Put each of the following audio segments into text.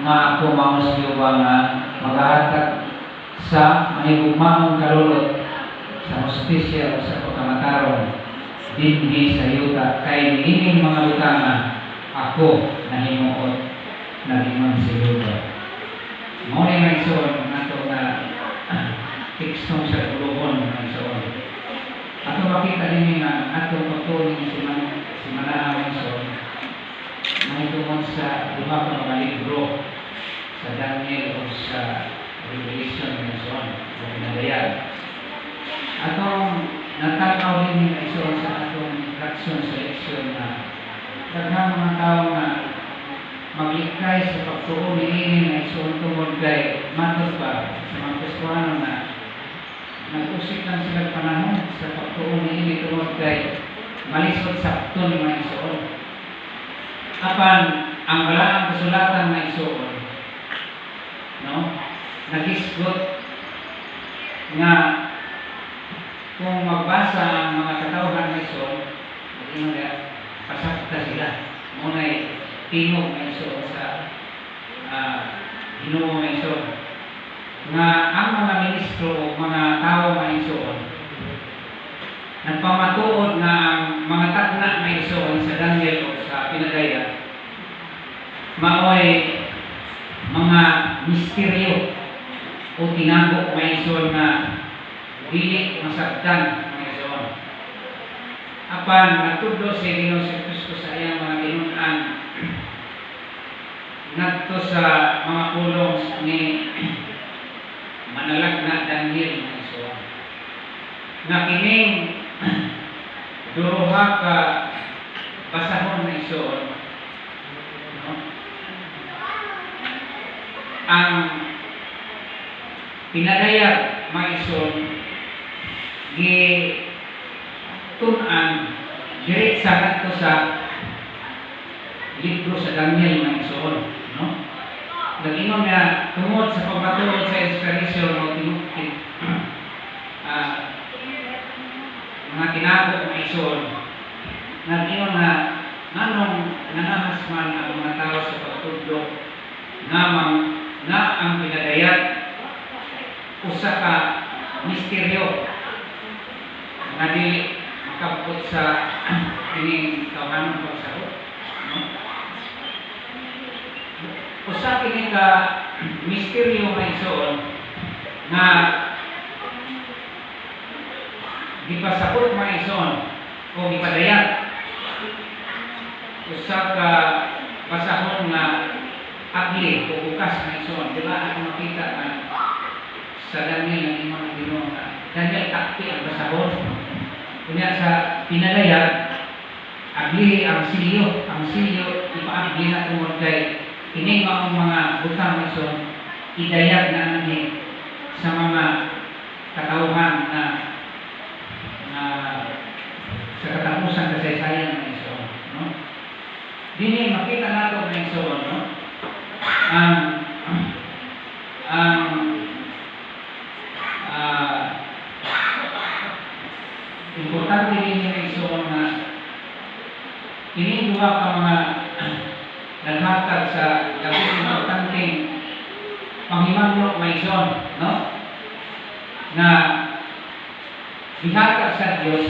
nga ako maos Diyowa nga magahatag sa mahigugmaong kalulot sa hustisya o sa pagkamataron dinhi sa yuta kay niining mga butanga ako nahimuot nagimang sa yuta. Mao ni may ison nato na tekstong sa tuluhon may ison. Ato makita din nga atong pagtuling si Manaa may ison may tungkol sa duha ka mga libro sa Daniel o sa Revelation may ison o pinagayan. Atong natakaw din yung iso sa atong traksyon sa leksyon na daghang mga tao na maglikay sa pagtuon niini na iso tungod kay matod pa sa mga Kristohano na nag-usik lang sila panahon sa pagtuon niini tungod kay malisod sakto ni mga isoon. Apan ang balaang kasulatan na isoon, no? Nagisgot nga kung magbasa ang mga katawhan ng iso, pasakta sila. Muna'y tingog ng iso sa Ginoo ng iso. Nga ang mga ministro o mga tao ng iso, nagpamatuod na ang mga tagna ng iso sa Daniel o sa Pinagaya, maoy mga misteryo o tinago ng iso na dili masabtan mga isoon. Apan natudlo si Ginoo si Kristo sa iyang mga ginunan ngadto sa mga pulong ni manalagna Daniel mga isoon. Na kining duruha ka basahon na isoon, no? Ang pinadayag mga isoon gi tun-an diretsa kadto sa libro sa Daniel nga isoon, no? Nag-ingon nga tungod sa pagpatuod sa inspiration o tinukit mga tinago nga isoon, nag-ingon nga nganong nanahas man ang mga tao sa pagtudlo nga ang pinadayag usa ka misteryo nga di makabot sa kining tawhanon pagsahod, no? Usa kini ka misteryo nga isoon nga gipasabot mga isoon o gipadayag usa ka basahon nga agli o bukas nga isoon. Diba ako makita nga sa Daniel ang imong Ginoo nga Daniel takti ang basahon. Kunya sa pinadayag agli ang silyo ipaagli na tungod kay kini mga butang iso idayag na ani sa mga katawhan na sa katapusan kasaysayan ng iso, no? Dini makita nato ng iso, no? Importante din yung iso na kini duha ka mga naghatag sa labing importanteng panghimangno may iso, no? Na ihatag sa Diyos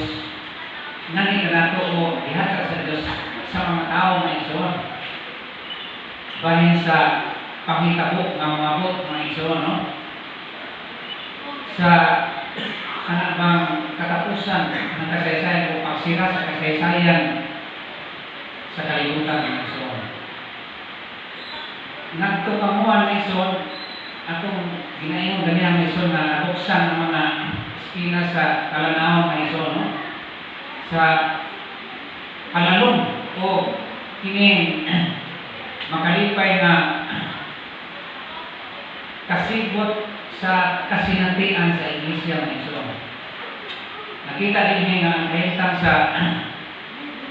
nani kanato o ihatag sa Diyos sa mga tao na iso bahin sa panghitabo ng mga bot mga iso, no? Sa kanabang katapusan ng kasaysayan o pagsira sa kasaysayan sa kalibutan ng iso. Nagtukamuan ng iso atong ginayon ganyan ng iso na nabuksan ng mga ina sa kalanahon ng iso, no? Sa kalalong o kining makalipay na kasibot sa kasinatian sa iglesia ng iso. Nakita din nga ang kahintang sa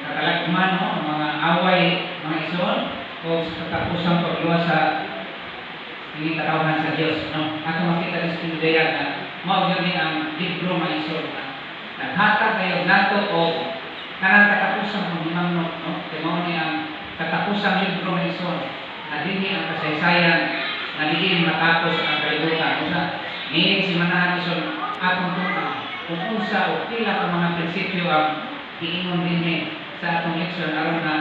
kakalagman, no? Mga away mga iso o sa katapusang pagluwa sa katawhan sa Diyos, no? Ato makita din sa pinudayag na mao gyud ang libro mga iso na naghatag kayo nato o kanang katapusang panghimangno, no? Kay mao ni ang katapusang libro mga iso na dinhi ang kasaysayan nga diin matapos ang kalibutan. Usa niining si manahan ison atong tunan kung unsa o pila ka mga prinsipyo ang giingon dinhi sa atong leksyon aron na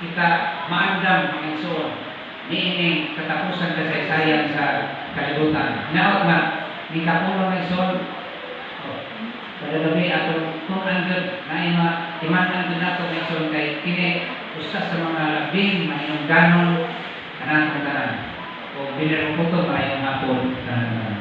kita maandam ang igsoon niining katapusan kasaysayan sa kalibutan. Naot nga ni kapulong igsoon kada gabi atong tunan gud na imanan gud nato ang igsoon kay kini usa sa mga labing mahinungdanon kanang tanan o binirong puto maayong hapon kanang tanan.